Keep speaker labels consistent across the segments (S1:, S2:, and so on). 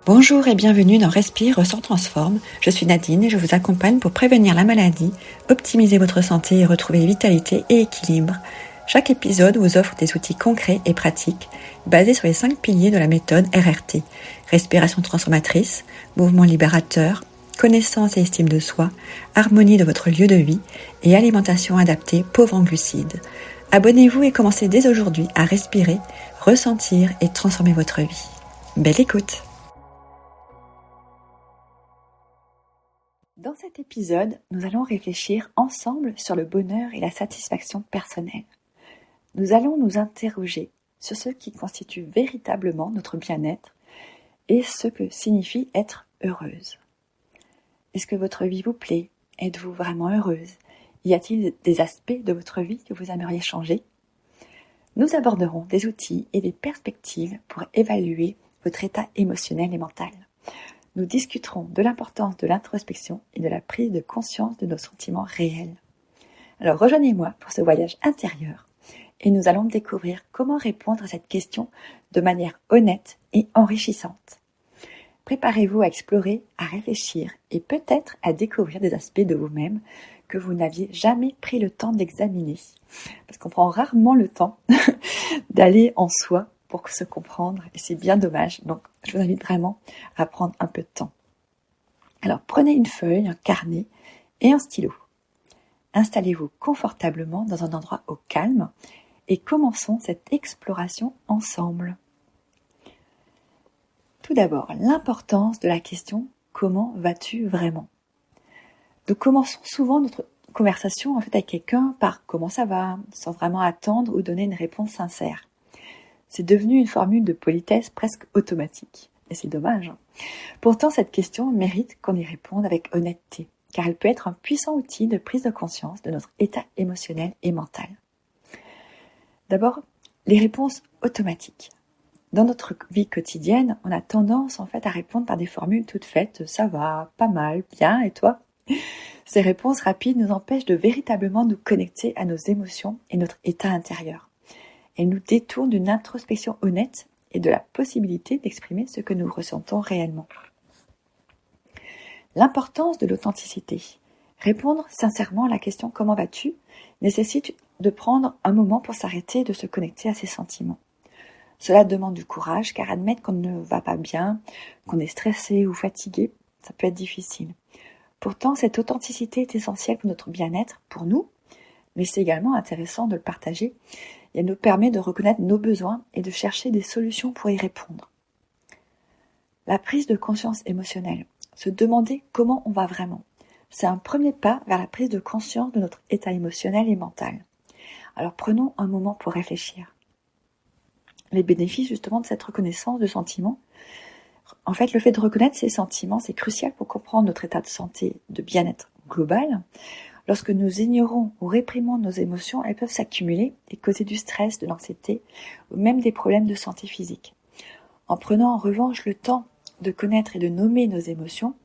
S1: Bonjour et bienvenue dans Respire, Ressort, Transforme. Je suis Nadine et je vous accompagne pour prévenir la maladie, optimiser votre santé et retrouver vitalité et équilibre. Chaque épisode vous offre des outils concrets et pratiques basés sur les 5 piliers de la méthode RRT. Respiration transformatrice, mouvement libérateur, connaissance et estime de soi, harmonie de votre lieu de vie et alimentation adaptée pauvre en glucides. Abonnez-vous et commencez dès aujourd'hui à respirer, ressentir et transformer votre vie. Belle écoute! Dans cet épisode, nous allons réfléchir ensemble sur le bonheur et la satisfaction personnelle. Nous allons nous interroger sur ce qui constitue véritablement notre bien-être et ce que signifie être heureuse. Est-ce que votre vie vous plaît? Êtes-vous vraiment heureuse? Y a-t-il des aspects de votre vie que vous aimeriez changer? Nous aborderons des outils et des perspectives pour évaluer votre état émotionnel et mental. Nous discuterons de l'importance de l'introspection et de la prise de conscience de nos sentiments réels. Alors rejoignez-moi pour ce voyage intérieur et nous allons découvrir comment répondre à cette question de manière honnête et enrichissante. Préparez-vous à explorer, à réfléchir et peut-être à découvrir des aspects de vous-même que vous n'aviez jamais pris le temps d'examiner. Parce qu'on prend rarement le temps d'aller en soi pour se comprendre et c'est bien dommage. Donc je vous invite vraiment à prendre un peu de temps. Alors prenez une feuille, un carnet et un stylo. Installez-vous confortablement dans un endroit au calme et commençons cette exploration ensemble. Tout d'abord, l'importance de la question « Comment vas-tu vraiment ?» Nous commençons souvent notre conversation avec quelqu'un par « Comment ça va ?» sans vraiment attendre ou donner une réponse sincère. C'est devenu une formule de politesse presque automatique. Et c'est dommage. Pourtant, cette question mérite qu'on y réponde avec honnêteté, car elle peut être un puissant outil de prise de conscience de notre état émotionnel et mental. D'abord, les réponses automatiques. Dans notre vie quotidienne, on a tendance à répondre par des formules toutes faites « ça va, pas mal, bien, et toi ?» Ces réponses rapides nous empêchent de véritablement nous connecter à nos émotions et notre état intérieur. Elles nous détournent d'une introspection honnête et de la possibilité d'exprimer ce que nous ressentons réellement. L'importance de l'authenticité. Répondre sincèrement à la question « Comment vas-tu ?» nécessite de prendre un moment pour s'arrêter et de se connecter à ses sentiments. Cela demande du courage car admettre qu'on ne va pas bien, qu'on est stressé ou fatigué, ça peut être difficile. Pourtant, cette authenticité est essentielle pour notre bien-être, pour nous, mais c'est également intéressant de le partager. Et elle nous permet de reconnaître nos besoins et de chercher des solutions pour y répondre. La prise de conscience émotionnelle. Se demander comment on va vraiment. C'est un premier pas vers la prise de conscience de notre état émotionnel et mental. Alors prenons un moment pour réfléchir. Les bénéfices justement de cette reconnaissance de sentiments. En fait, le fait de reconnaître ces sentiments, c'est crucial pour comprendre notre état de santé, de bien-être global. Lorsque nous ignorons ou réprimons nos émotions, elles peuvent s'accumuler et causer du stress, de l'anxiété ou même des problèmes de santé physique. En prenant en revanche le temps de connaître et de nommer nos émotions,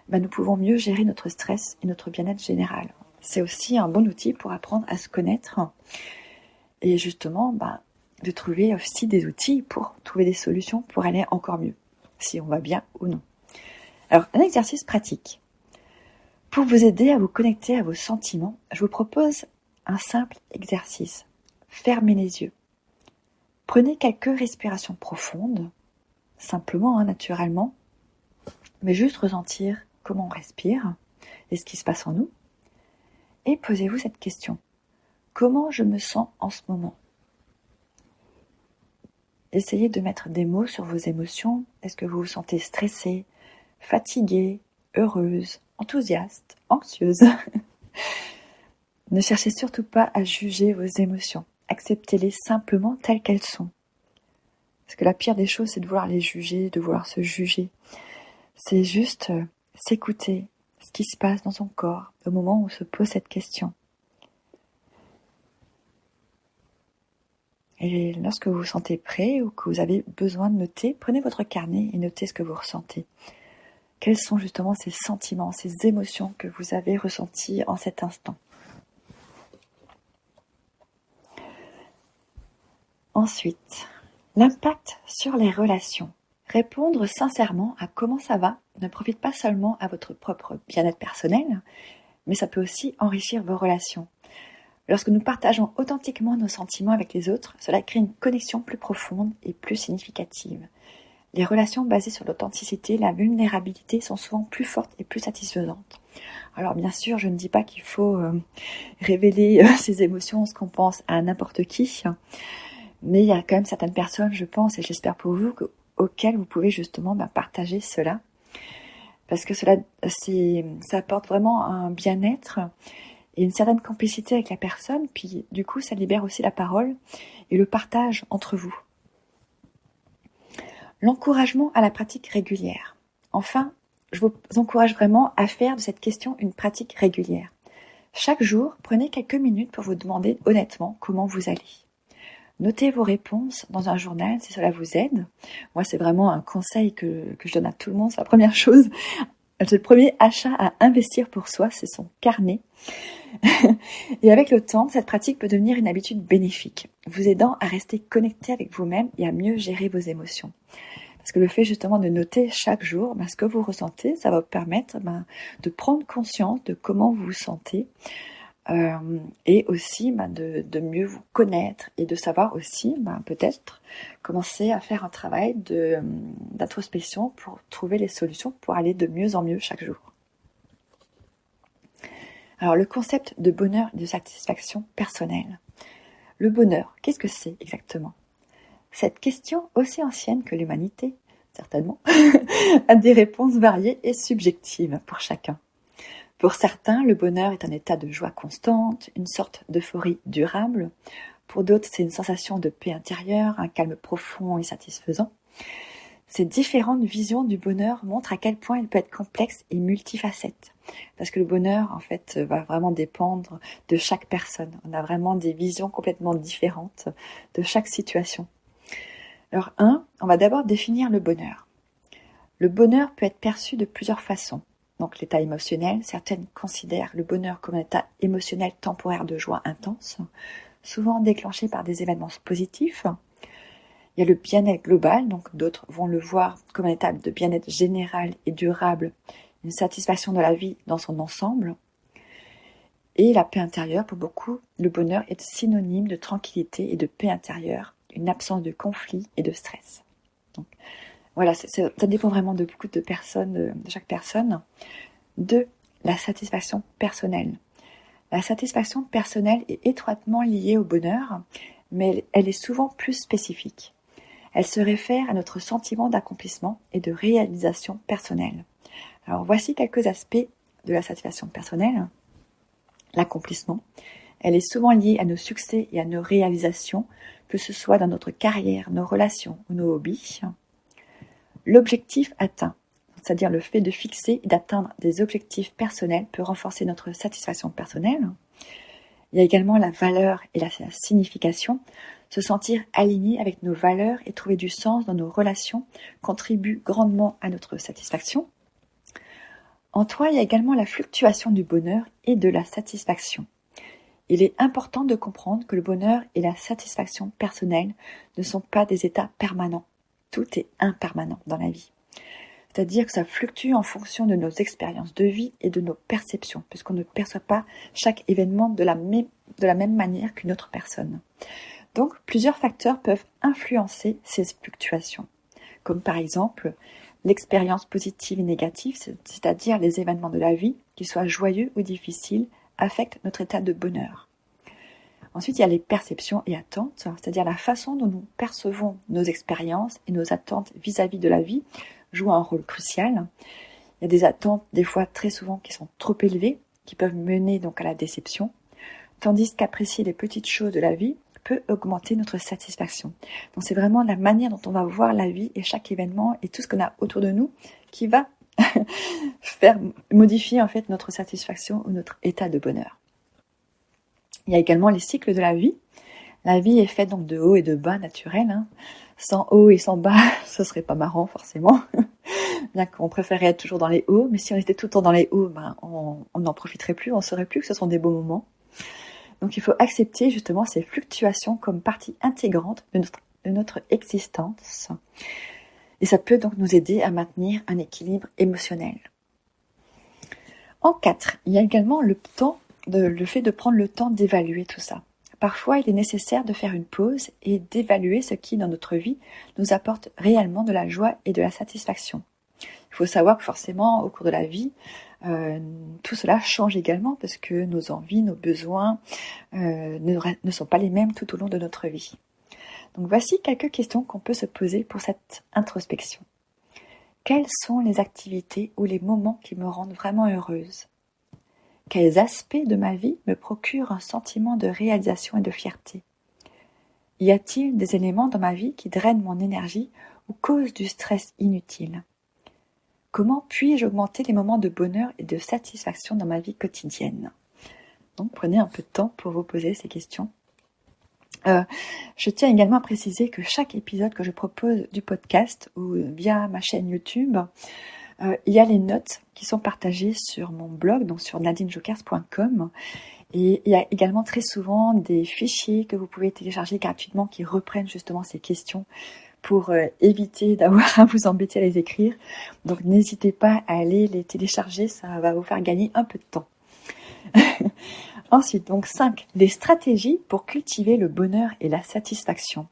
S1: nous pouvons mieux gérer notre stress et notre bien-être général. C'est aussi un bon outil pour apprendre à se connaître et justement de trouver aussi des outils pour trouver des solutions pour aller encore mieux, si on va bien ou non. Alors, un exercice pratique. Pour vous aider à vous connecter à vos sentiments, je vous propose un simple exercice. Fermez les yeux. Prenez quelques respirations profondes, simplement, naturellement, mais juste ressentir comment on respire et ce qui se passe en nous. Et posez-vous cette question. Comment je me sens en ce moment? Essayez de mettre des mots sur vos émotions. Est-ce que vous vous sentez stressé, fatigué, heureuse, enthousiaste, anxieuse? Ne cherchez surtout pas à juger vos émotions. Acceptez-les simplement telles qu'elles sont. Parce que la pire des choses, c'est de vouloir les juger, de vouloir se juger. C'est juste s'écouter ce qui se passe dans son corps au moment où on se pose cette question. Et lorsque vous vous sentez prêt ou que vous avez besoin de noter, prenez votre carnet et notez ce que vous ressentez. Quels sont justement ces sentiments, ces émotions que vous avez ressenties en cet instant? Ensuite, l'impact sur les relations. Répondre sincèrement à comment ça va ne profite pas seulement à votre propre bien-être personnel, mais ça peut aussi enrichir vos relations. Lorsque nous partageons authentiquement nos sentiments avec les autres, cela crée une connexion plus profonde et plus significative. Les relations basées sur l'authenticité, la vulnérabilité sont souvent plus fortes et plus satisfaisantes. Alors bien sûr, je ne dis pas qu'il faut révéler ses émotions, ce qu'on pense à n'importe qui, mais il y a quand même certaines personnes, je pense, et j'espère pour vous, auxquelles vous pouvez justement partager cela, parce que ça apporte vraiment un bien-être et une certaine complicité avec la personne, puis du coup ça libère aussi la parole et le partage entre vous. L'encouragement à la pratique régulière. Enfin, je vous encourage vraiment à faire de cette question une pratique régulière. Chaque jour, prenez quelques minutes pour vous demander honnêtement comment vous allez. Notez vos réponses dans un journal si cela vous aide. Moi, c'est vraiment un conseil que je donne à tout le monde. C'est la première chose. C'est le premier achat à investir pour soi, c'est son carnet. Et avec le temps, cette pratique peut devenir une habitude bénéfique, vous aidant à rester connecté avec vous-même et à mieux gérer vos émotions. Parce que le fait justement de noter chaque jour ce que vous ressentez, ça va vous permettre de prendre conscience de comment vous vous sentez et aussi de mieux vous connaître et de savoir aussi peut-être commencer à faire un travail d'introspection pour trouver les solutions pour aller de mieux en mieux chaque jour. Alors le concept de bonheur et de satisfaction personnelle. Le bonheur, qu'est-ce que c'est exactement ? Cette question, aussi ancienne que l'humanité, certainement, a des réponses variées et subjectives pour chacun. Pour certains, le bonheur est un état de joie constante, une sorte d'euphorie durable. Pour d'autres, c'est une sensation de paix intérieure, un calme profond et satisfaisant. Ces différentes visions du bonheur montrent à quel point il peut être complexe et multifacette. Parce que le bonheur, en fait, va vraiment dépendre de chaque personne. On a vraiment des visions complètement différentes de chaque situation. Alors, on va d'abord définir le bonheur. Le bonheur peut être perçu de plusieurs façons. Donc, l'état émotionnel, certaines considèrent le bonheur comme un état émotionnel temporaire de joie intense, souvent déclenché par des événements positifs. Il y a le bien-être global, donc d'autres vont le voir comme un état de bien-être général et durable, une satisfaction de la vie dans son ensemble. Et la paix intérieure, pour beaucoup, le bonheur est synonyme de tranquillité et de paix intérieure, une absence de conflit et de stress. Donc, voilà, ça dépend vraiment de beaucoup de personnes, de chaque personne. 2. La satisfaction personnelle. La satisfaction personnelle est étroitement liée au bonheur, mais elle est souvent plus spécifique. Elle se réfère à notre sentiment d'accomplissement et de réalisation personnelle. Alors voici quelques aspects de la satisfaction personnelle. L'accomplissement. Elle est souvent liée à nos succès et à nos réalisations, que ce soit dans notre carrière, nos relations ou nos hobbies. L'objectif atteint, c'est-à-dire le fait de fixer et d'atteindre des objectifs personnels peut renforcer notre satisfaction personnelle. Il y a également la valeur et la signification. Se sentir aligné avec nos valeurs et trouver du sens dans nos relations contribue grandement à notre satisfaction. En toi, il y a également la fluctuation du bonheur et de la satisfaction. Il est important de comprendre que le bonheur et la satisfaction personnelle ne sont pas des états permanents. Tout est impermanent dans la vie. C'est-à-dire que ça fluctue en fonction de nos expériences de vie et de nos perceptions, puisqu'on ne perçoit pas chaque événement de la même manière qu'une autre personne. Donc, plusieurs facteurs peuvent influencer ces fluctuations, comme par exemple l'expérience positive et négative, c'est-à-dire les événements de la vie, qu'ils soient joyeux ou difficiles, affectent notre état de bonheur. Ensuite, il y a les perceptions et attentes, c'est-à-dire la façon dont nous percevons nos expériences et nos attentes vis-à-vis de la vie joue un rôle crucial. Il y a des attentes, des fois très souvent, qui sont trop élevées, qui peuvent mener donc à la déception, tandis qu'apprécier les petites choses de la vie peut augmenter notre satisfaction. Donc c'est vraiment la manière dont on va voir la vie et chaque événement et tout ce qu'on a autour de nous qui va faire modifier en fait notre satisfaction ou notre état de bonheur. Il y a également les cycles de la vie. La vie est faite donc de hauts et de bas naturels. Sans haut et sans bas, ce serait pas marrant forcément. Bien qu'on préférait être toujours dans les hauts, mais si on était tout le temps dans les hauts, on n'en profiterait plus, on ne saurait plus que ce sont des beaux moments. Donc il faut accepter justement ces fluctuations comme partie intégrante de notre existence. Et ça peut donc nous aider à maintenir un équilibre émotionnel. En 4, il y a également le fait de prendre le temps d'évaluer tout ça. Parfois, il est nécessaire de faire une pause et d'évaluer ce qui, dans notre vie, nous apporte réellement de la joie et de la satisfaction. Il faut savoir que forcément, au cours de la vie, tout cela change également parce que nos envies, nos besoins ne sont pas les mêmes tout au long de notre vie. Donc voici quelques questions qu'on peut se poser pour cette introspection. Quelles sont les activités ou les moments qui me rendent vraiment heureuse ? Quels aspects de ma vie me procurent un sentiment de réalisation et de fierté ? Y a-t-il des éléments dans ma vie qui drainent mon énergie ou causent du stress inutile ? Comment puis-je augmenter les moments de bonheur et de satisfaction dans ma vie quotidienne ? Donc prenez un peu de temps pour vous poser ces questions. Je tiens également à préciser que chaque épisode que je propose du podcast ou via ma chaîne YouTube, il y a les notes qui sont partagées sur mon blog, donc sur nadinejokers.com. Et il y a également très souvent des fichiers que vous pouvez télécharger gratuitement qui reprennent justement ces questions pour éviter d'avoir à vous embêter à les écrire. Donc n'hésitez pas à aller les télécharger, ça va vous faire gagner un peu de temps. Ensuite, donc 5, les stratégies pour cultiver le bonheur et la satisfaction.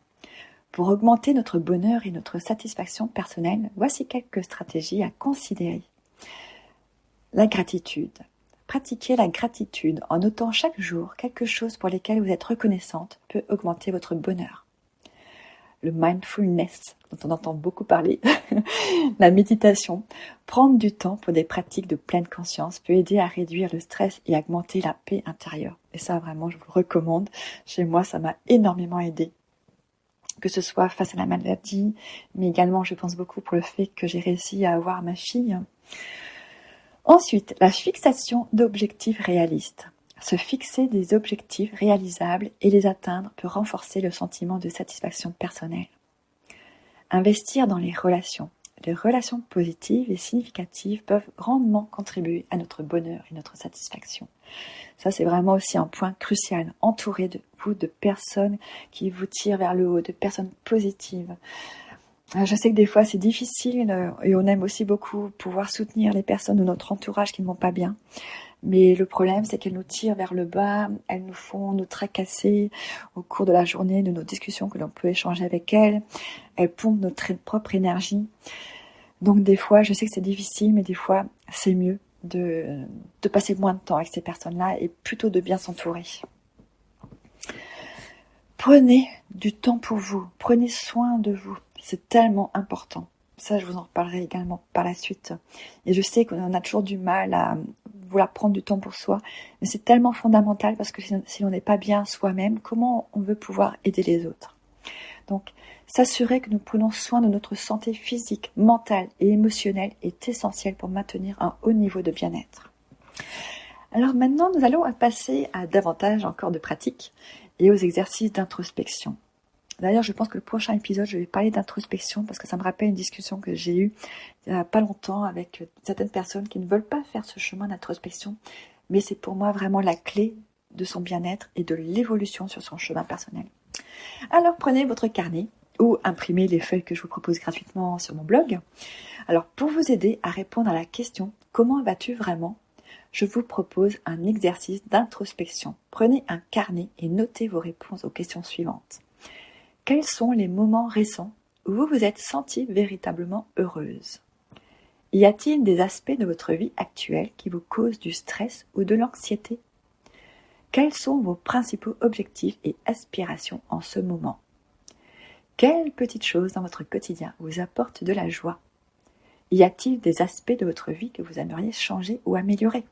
S1: Pour augmenter notre bonheur et notre satisfaction personnelle, voici quelques stratégies à considérer. La gratitude. Pratiquer la gratitude en notant chaque jour quelque chose pour lesquels vous êtes reconnaissante peut augmenter votre bonheur. Le mindfulness, dont on entend beaucoup parler, la méditation, prendre du temps pour des pratiques de pleine conscience peut aider à réduire le stress et à augmenter la paix intérieure. Et ça, vraiment, je vous le recommande. Chez moi, ça m'a énormément aidé. Que ce soit face à la maladie, mais également, je pense beaucoup pour le fait que j'ai réussi à avoir ma fille. Ensuite, la fixation d'objectifs réalistes. Se fixer des objectifs réalisables et les atteindre peut renforcer le sentiment de satisfaction personnelle. Investir dans les relations. Les relations positives et significatives peuvent grandement contribuer à notre bonheur et notre satisfaction. Ça, c'est vraiment aussi un point crucial. Entourez vous de personnes qui vous tirent vers le haut, de personnes positives. Je sais que des fois, c'est difficile et on aime aussi beaucoup pouvoir soutenir les personnes de notre entourage qui ne vont pas bien. Mais le problème, c'est qu'elles nous tirent vers le bas, elles nous font nous tracasser au cours de la journée, de nos discussions que l'on peut échanger avec elles. Elles pompent notre propre énergie. Donc des fois, je sais que c'est difficile, mais des fois, c'est mieux de passer moins de temps avec ces personnes-là et plutôt de bien s'entourer. Prenez du temps pour vous, prenez soin de vous, c'est tellement important. Ça, je vous en reparlerai également par la suite. Et je sais qu'on a toujours du mal à vouloir prendre du temps pour soi, mais c'est tellement fondamental parce que si on n'est pas bien soi-même, comment on veut pouvoir aider les autres ? Donc, s'assurer que nous prenons soin de notre santé physique, mentale et émotionnelle est essentiel pour maintenir un haut niveau de bien-être. Alors maintenant, nous allons passer à davantage encore de pratiques et aux exercices d'introspection. D'ailleurs, je pense que le prochain épisode, je vais parler d'introspection parce que ça me rappelle une discussion que j'ai eue il n'y a pas longtemps avec certaines personnes qui ne veulent pas faire ce chemin d'introspection, mais c'est pour moi vraiment la clé de son bien-être et de l'évolution sur son chemin personnel. Alors, prenez votre carnet ou imprimez les feuilles que je vous propose gratuitement sur mon blog. Alors, pour vous aider à répondre à la question « Comment vas-tu vraiment ?», je vous propose un exercice d'introspection. Prenez un carnet et notez vos réponses aux questions suivantes. Quels sont les moments récents où vous vous êtes sentie véritablement heureuse ? Y a-t-il des aspects de votre vie actuelle qui vous causent du stress ou de l'anxiété ? Quels sont vos principaux objectifs et aspirations en ce moment ? Quelles petites choses dans votre quotidien vous apportent de la joie ? Y a-t-il des aspects de votre vie que vous aimeriez changer ou améliorer ?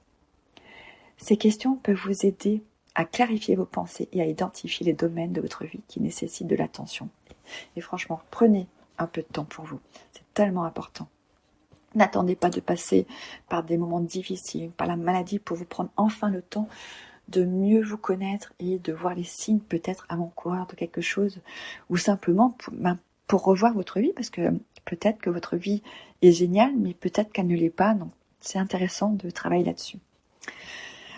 S1: Ces questions peuvent vous aider à clarifier vos pensées et à identifier les domaines de votre vie qui nécessitent de l'attention. Et franchement, prenez un peu de temps pour vous. C'est tellement important. N'attendez pas de passer par des moments difficiles, par la maladie pour vous prendre enfin le temps de mieux vous connaître et de voir les signes peut-être avant-coureurs de quelque chose ou simplement pour revoir votre vie parce que peut-être que votre vie est géniale mais peut-être qu'elle ne l'est pas. Donc c'est intéressant de travailler là-dessus.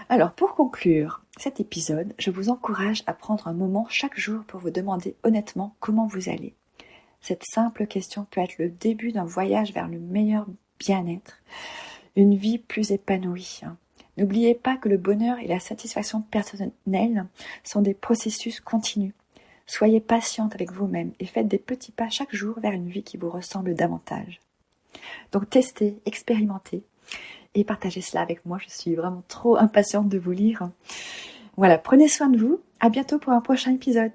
S1: Alors pour conclure cet épisode, je vous encourage à prendre un moment chaque jour pour vous demander honnêtement comment vous allez. Cette simple question peut être le début d'un voyage vers le meilleur bien-être, une vie plus épanouie. N'oubliez pas que le bonheur et la satisfaction personnelle sont des processus continus. Soyez patiente avec vous-même et faites des petits pas chaque jour vers une vie qui vous ressemble davantage. Donc testez, expérimentez et partagez cela avec moi. Je suis vraiment trop impatiente de vous lire. Voilà, prenez soin de vous. À bientôt pour un prochain épisode.